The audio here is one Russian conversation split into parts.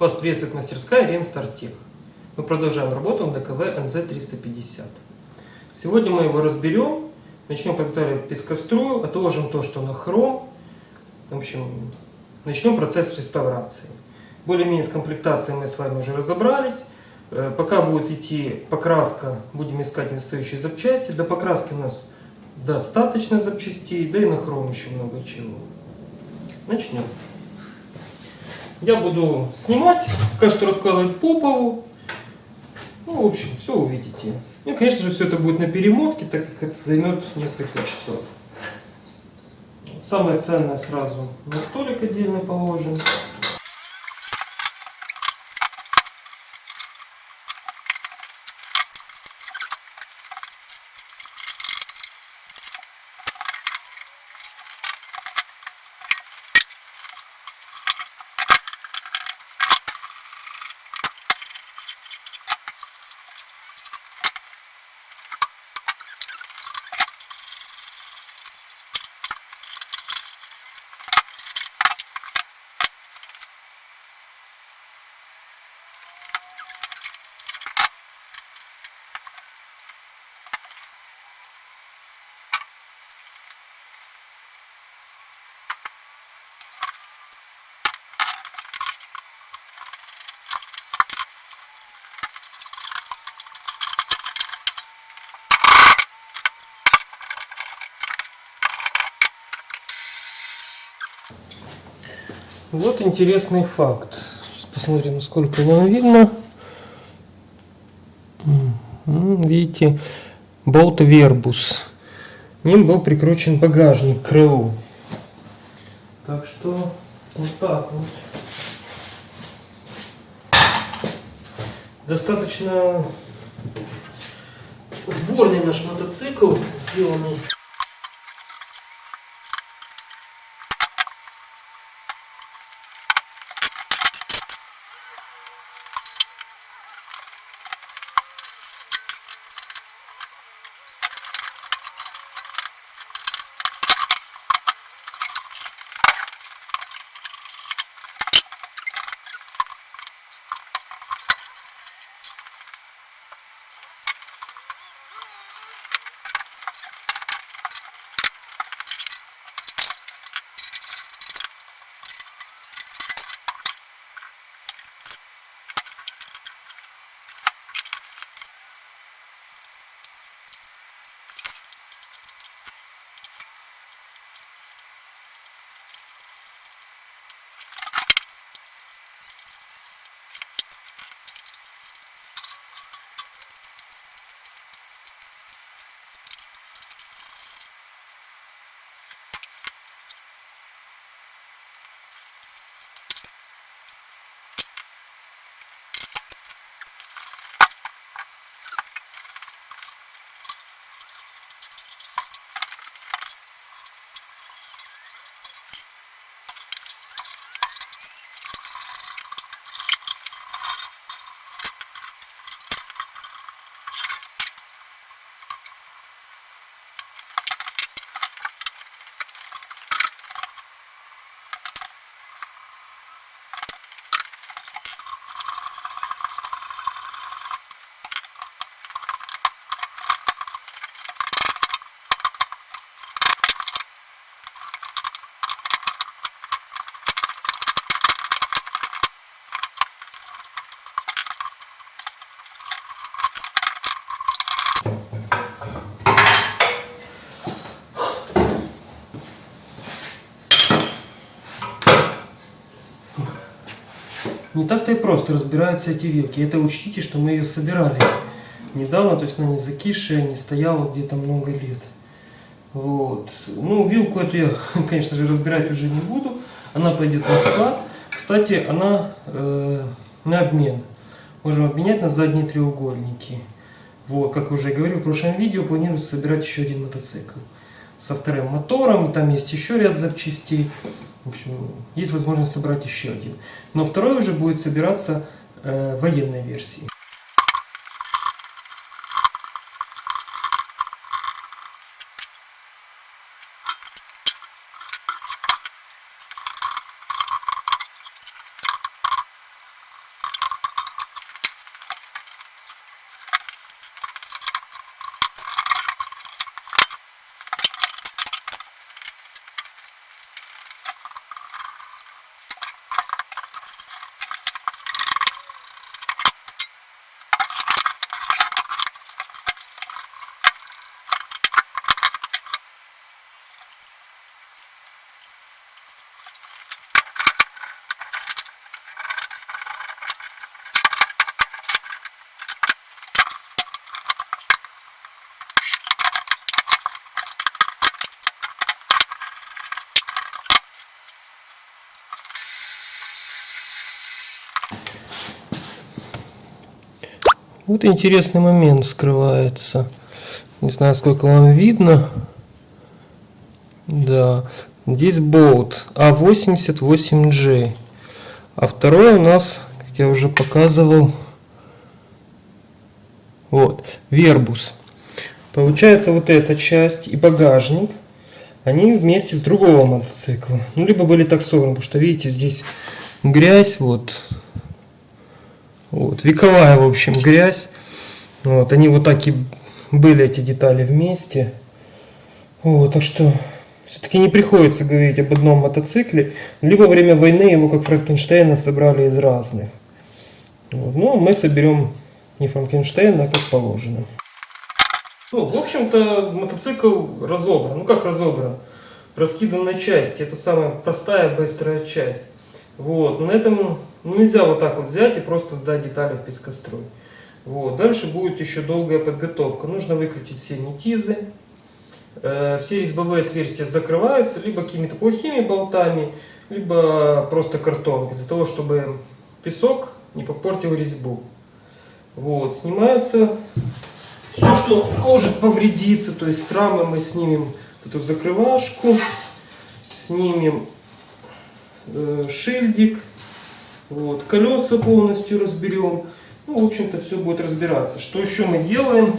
Вас приветствует мастерская Ремстартех. Мы продолжаем работу на ДКВ НЗ-350. Сегодня мы его разберем, начнем подготавливать пескострую, отложим то, что на хром. В общем, начнем процесс реставрации. Более-менее с комплектацией мы с вами уже разобрались. Пока будет идти покраска, будем искать недостающие запчасти. До покраски у нас достаточно запчастей, да и на хром еще много чего. Начнем. Я буду снимать, пока что раскладывать по полу. Ну, в общем, все увидите. И, конечно же, все это будет на перемотке, так как это займет несколько часов. Самое ценное сразу на столик отдельно положим. Вот интересный факт. Сейчас посмотрим, насколько вам видно. Видите, болт Вербус. Ним был прикручен багажник к крылу. Так что вот так вот. Достаточно сборный наш мотоцикл, сделанный. Не так-то и просто разбираются эти вилки. Это учтите, что мы ее собирали недавно, то есть она не закисшая, не стояла где-то много лет. Вот. Ну, вилку эту я, конечно же, разбирать уже не буду. Она пойдет на склад. Кстати, она на обмен. Можем обменять на задние треугольники. Вот, как уже говорил в прошлом видео, планируется собирать еще один мотоцикл. Со вторым мотором, там есть еще ряд запчастей. В общем, есть возможность собрать еще один. Но второй уже будет собираться военной версии. Вот интересный момент скрывается. Не знаю, сколько вам видно. Да, здесь болт А88G. А второй у нас, как я уже показывал, вот, Вербус. Получается, вот эта часть и багажник, они вместе с другого мотоцикла. Ну, либо были так собраны, потому что, видите, здесь грязь, вот, вековая, в общем, грязь. Вот, они вот так и были, эти детали, вместе. Вот, так что все-таки не приходится говорить об одном мотоцикле. Либо во время войны его, как Франкенштейна, собрали из разных. Вот. Но мы соберем не Франкенштейна, а как положено. Ну, в общем-то, мотоцикл разобран. Ну, как разобран? Раскидан на части. Это самая простая, быстрая часть. Вот. Но на этом нельзя вот так вот взять и просто сдать детали в пескострой. Вот. Дальше будет еще долгая подготовка. Нужно выкрутить все нитизы. Все резьбовые отверстия закрываются либо какими-то плохими болтами, либо просто картонкой, для того, чтобы песок не попортил резьбу. Вот. Снимается все, что может повредиться. То есть с рамы мы снимем эту закрывашку, снимем шильдик, вот, колеса полностью разберем. Ну, в общем-то, все будет разбираться. Что еще мы делаем?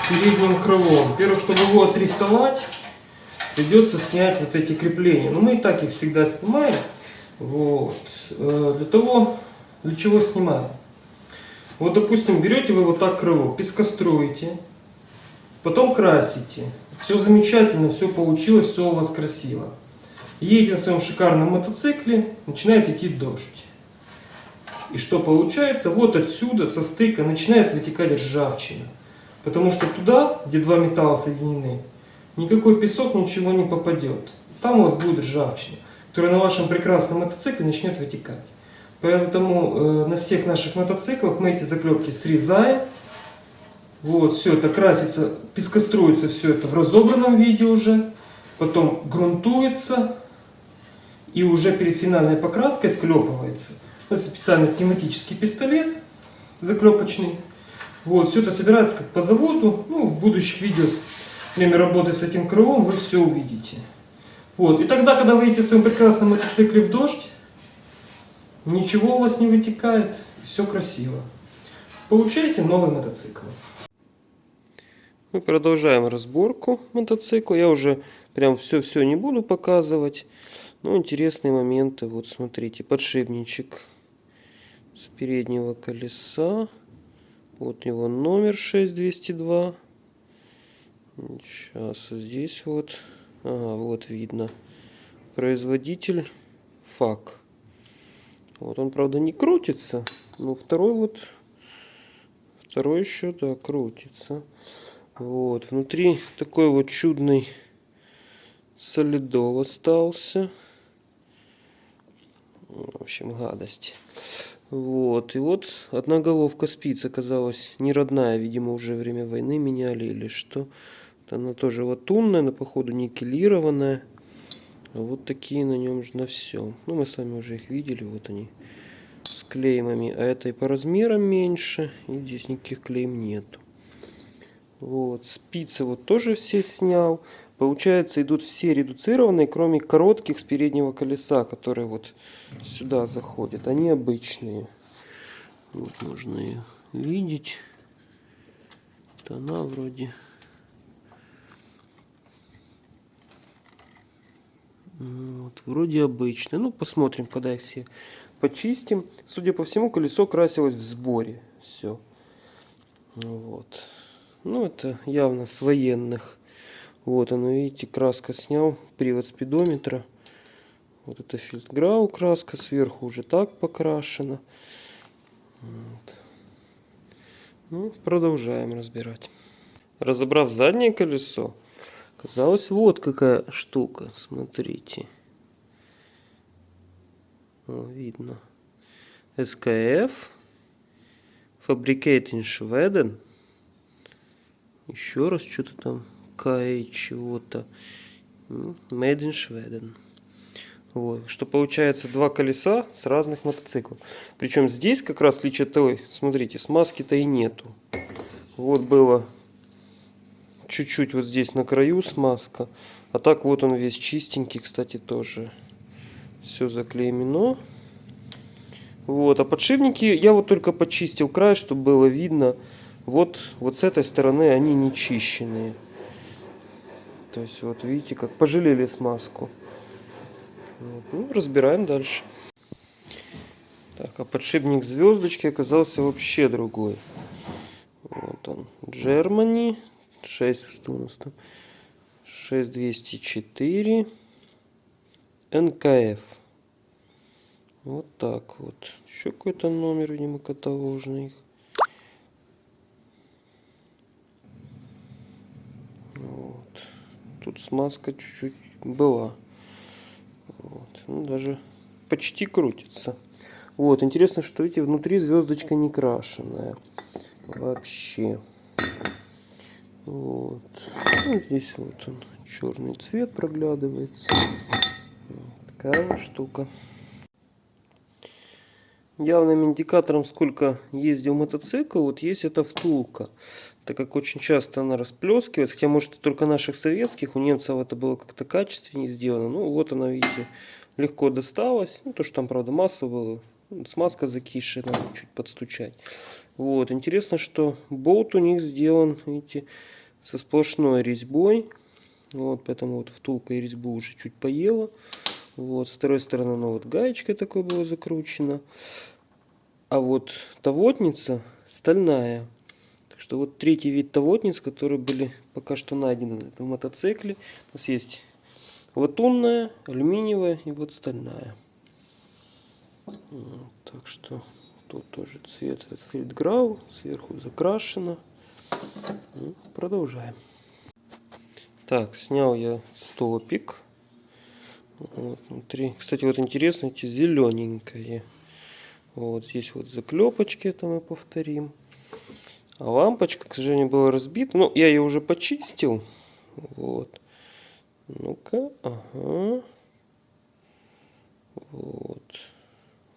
Передним крылом. Во-первых, чтобы его отрихтовать, придется снять вот эти крепления. Но мы и так их всегда снимаем. Вот. Для чего снимаем? Вот, допустим, берете вы вот так крыло, пескоструете, потом красите. Все замечательно, все получилось, все у вас красиво. Едете на своем шикарном мотоцикле, начинает идти дождь. И что получается? Вот отсюда, со стыка, начинает вытекать ржавчина. Потому что туда, где два металла соединены, никакой песок, ничего не попадет. Там у вас будет ржавчина, которая на вашем прекрасном мотоцикле начнет вытекать. Поэтому на всех наших мотоциклах мы эти заклепки срезаем. Вот, все это красится, пескоструется все это в разобранном виде уже. Потом грунтуется. И уже перед финальной покраской склепывается. Это специальный пневматический пистолет заклепочный. Вот, все это собирается как по заводу. Ну, в будущих видео с время работы с этим крылом вы все увидите. Вот. И тогда, когда вы едете в своем прекрасном мотоцикле в дождь, ничего у вас не вытекает, все красиво. Получаете новый мотоцикл. Мы продолжаем разборку мотоцикла. Я уже прям все не буду показывать. Но интересные моменты. Вот смотрите, подшипничек с переднего колеса. Вот его номер 6202. Сейчас здесь вот. Ага, вот видно. Производитель ФАК. Вот он, правда, не крутится. Но второй еще, да, крутится. Вот. Внутри такой вот чудный солидол остался. В общем, гадость. Вот. И вот одна головка спиц оказалась не родная. Видимо, уже время войны меняли или что. Она тоже латунная, но походу никелированная. Вот такие на нем на все. Ну, мы с вами уже их видели. Вот они с клеймами. А этой по размерам меньше. И здесь никаких клейм нету. Вот. Спицы вот тоже все снял. Получается, идут все редуцированные, кроме коротких с переднего колеса, которые вот сюда заходят. Они обычные. Вот можно ее видеть. Вот она вроде. Вот, вроде обычная. Ну, посмотрим, когда их все почистим. Судя по всему, колесо красилось в сборе. Все. Вот. Ну, это явно с военных. Вот оно, видите, краска снял, привод спидометра. Вот это Фельдграу краска, сверху уже так покрашена. Вот. Ну, продолжаем разбирать. Разобрав заднее колесо, оказалось вот какая штука, смотрите. О, видно. SKF, Fabricate in Sweden. Еще раз что-то там. Чего-то. Made in Sweden. Вот, что получается два колеса с разных мотоциклов. Причем здесь как раз личитой, смотрите, смазки-то и нету. Вот было чуть-чуть вот здесь на краю смазка. А так вот он весь чистенький, кстати, тоже. Все заклеймено. Вот, а подшипники я вот только почистил край, чтобы было видно. Вот с этой стороны они не чищенные. То есть вот видите, как пожалели смазку. Вот, ну, разбираем дальше. Так, а подшипник звездочки оказался вообще другой. Вот он, Germany, 6, что у нас там? 6204 НКФ. Вот так вот. Еще какой-то номер, видимо, каталожный. Вот. Тут смазка чуть-чуть была. Вот. Ну, даже почти крутится. Вот, интересно, что видите, внутри звездочка не крашеная. Вообще. Вот. Ну, здесь вот он, черный цвет проглядывается. Вот такая вот штука. Явным индикатором, сколько ездил мотоцикл, вот есть эта втулка. Так как очень часто она расплескивается, хотя может только наших советских, у немцев это было как-то качественнее сделано. Ну вот она, видите, легко досталась. Ну, то, что там, правда, масса была. Смазка закисшая, надо чуть подстучать. Вот, интересно, что болт у них сделан, видите, со сплошной резьбой. Вот, поэтому вот втулка и резьбу уже чуть поела. Вот, с второй стороны, ну, вот гаечкой такой было закручено. А вот тавотница стальная. Так что вот третий вид тавотниц, которые были пока что найдены на этом мотоцикле. У нас есть латунная, алюминиевая и вот стальная. Вот, так что тут тоже цвет фельдграу, сверху закрашено. Ну, продолжаем. Так, снял я стопик. Вот внутри. Кстати, вот интересно, эти зелененькие. Вот здесь вот заклепочки, это мы повторим. А лампочка, к сожалению, была разбита. Ну, я ее уже почистил. Вот. Ну-ка, ага. Вот.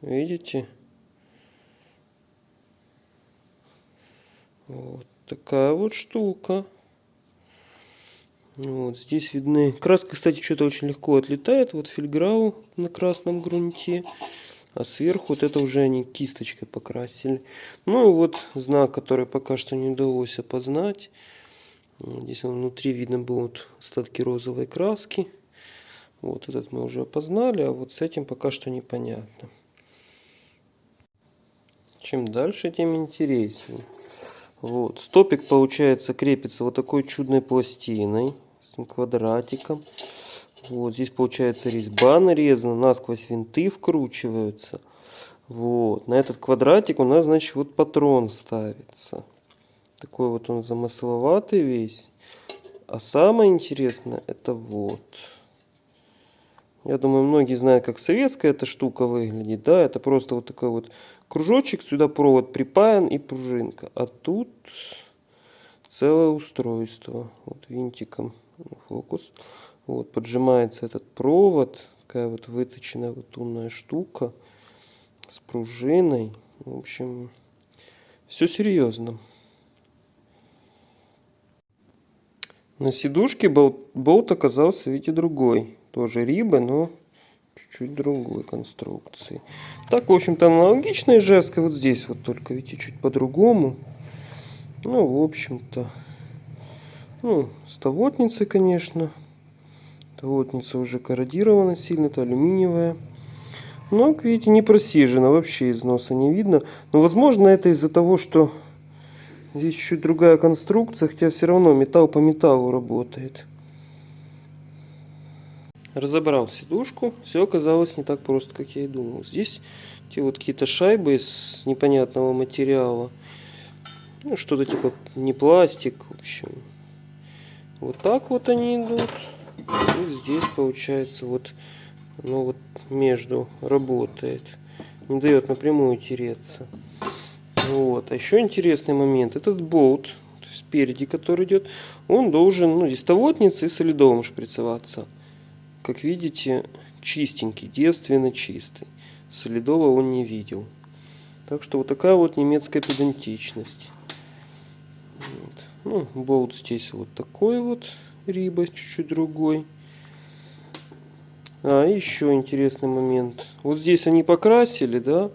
Видите? Вот такая вот штука. Вот здесь видны. Краска, кстати, что-то очень легко отлетает. Вот фельдграу на красном грунте. А сверху вот это уже они кисточкой покрасили. Ну и вот знак, который пока что не удалось опознать. Здесь он внутри видно будут остатки розовой краски. Вот этот мы уже опознали, а вот с этим пока что непонятно. Чем дальше, тем интереснее. Вот, стопик, получается, крепится вот такой чудной пластиной с квадратиком. Вот здесь, получается, резьба нарезана, насквозь винты вкручиваются. Вот, на этот квадратик у нас, значит, вот патрон ставится. Такой вот он замысловатый весь. А самое интересное, это вот. Я думаю, многие знают, как советская эта штука выглядит. Да, это просто вот такой вот кружочек, сюда провод припаян и пружинка. А тут целое устройство. Вот винтиком, фокус. Вот поджимается этот провод. Такая вот выточенная вот умная штука с пружиной. В общем, все серьезно. На сидушке болт оказался, видите, другой. Тоже Риба, но чуть-чуть другой конструкции. Так, в общем-то, аналогичная Ижевска. Вот здесь вот только, видите, чуть по-другому. Ну, в общем-то. Ну, с тавотницей, конечно. Тавотница уже корродирована сильно. Это алюминиевая. Но, как видите, не просижена. Вообще износа не видно. Но, возможно, это из-за того, что здесь чуть другая конструкция. Хотя все равно металл по металлу работает. Разобрал сидушку, все оказалось не так просто, как я и думал. Здесь те вот какие-то шайбы из непонятного материала. Ну, что-то типа не пластик, в общем. Вот так вот они идут. И здесь получается вот, ну вот между работает. Не дает напрямую тереться. Вот. А еще интересный момент. Этот болт, то есть спереди, который идет, он должен, ну, здесь тавотница и солидовым шприцеваться. Как видите, чистенький, девственно чистый. Солидова он не видел. Так что вот такая вот немецкая педантичность. Вот. Ну, болт здесь вот такой вот, Риба чуть-чуть другой. А, еще интересный момент. Вот здесь они покрасили, да?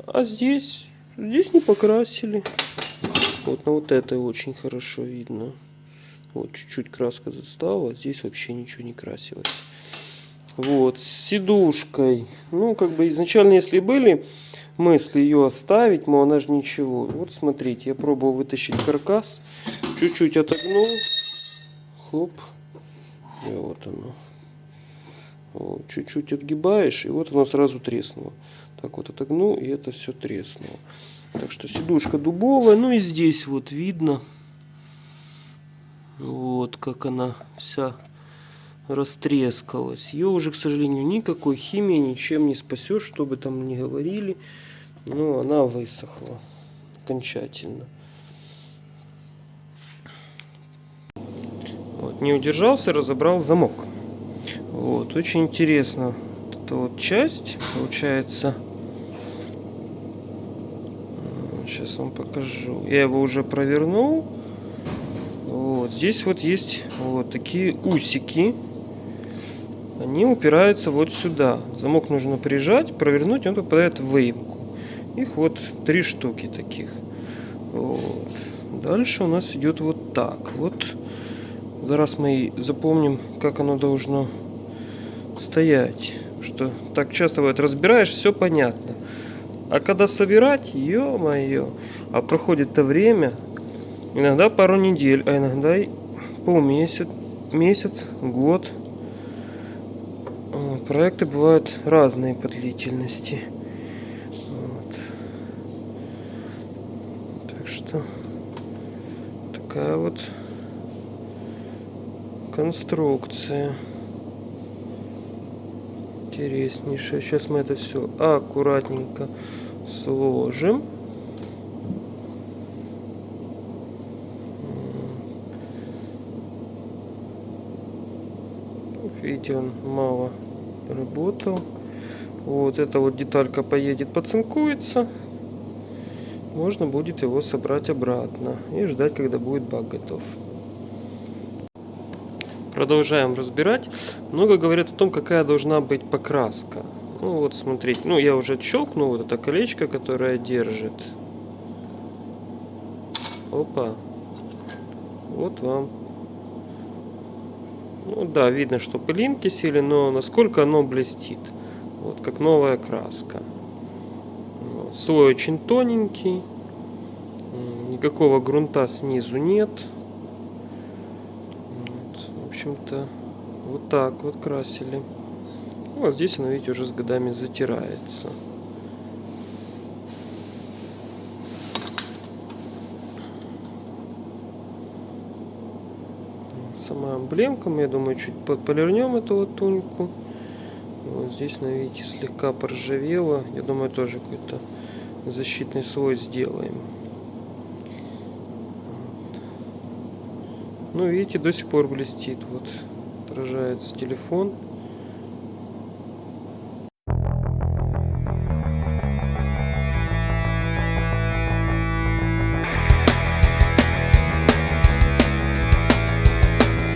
А здесь не покрасили. Вот на вот этой очень хорошо видно. Вот чуть-чуть краска застала, а здесь вообще ничего не красилось. Вот, с сидушкой. Ну, как бы изначально, если были мысли ее оставить, но она же ничего. Вот смотрите, я пробовал вытащить каркас. Чуть-чуть отогнул. Хлоп. И вот оно. Вот, чуть-чуть отгибаешь, и вот оно сразу треснуло. Так вот отогнул, и это все треснуло. Так что сидушка дубовая. Ну и здесь вот видно. Вот как она вся растрескалась. Ее уже, к сожалению, никакой химией ничем не спасешь, что бы там ни говорили. Но она высохла окончательно. Вот, не удержался, разобрал замок. Вот, очень интересно. Вот эта вот часть получается. Сейчас вам покажу. Я его уже провернул. Вот, здесь вот есть вот такие усики. Они упираются вот сюда. Замок нужно прижать, провернуть, он попадает в выемку. Их вот 3 штуки таких. Вот. Дальше у нас идет вот так. Вот. Зараз мы запомним, как оно должно стоять. Что так часто вот разбираешь, все понятно. А когда собирать, ё-моё. А проходит-то время, иногда пару недель, а иногда и полмесяца, месяц, год. Проекты бывают разные по длительности. Вот. Так что такая вот конструкция интереснейшая. Сейчас мы это все аккуратненько сложим. Видите, он мало работал. Вот эта вот деталька поедет, поцинкуется. Можно будет его собрать обратно и ждать, когда будет бак готов. Продолжаем разбирать. Много говорят о том, какая должна быть покраска. Ну вот смотрите, ну я уже отщелкнул вот это колечко, которое держит. Опа. Вот вам. Ну да, видно, что пылинки сели, но насколько оно блестит. Вот как новая краска. Вот. Слой очень тоненький. Никакого грунта снизу нет. Вот. В общем-то, вот так вот красили. Вот здесь оно, видите, уже с годами затирается. Сама эмблемка, я думаю, чуть подполирнем эту вот туньку. Вот здесь, видите, слегка поржавело. Я думаю, тоже какой-то защитный слой сделаем. Ну, видите, до сих пор блестит. Вот отражается телефон.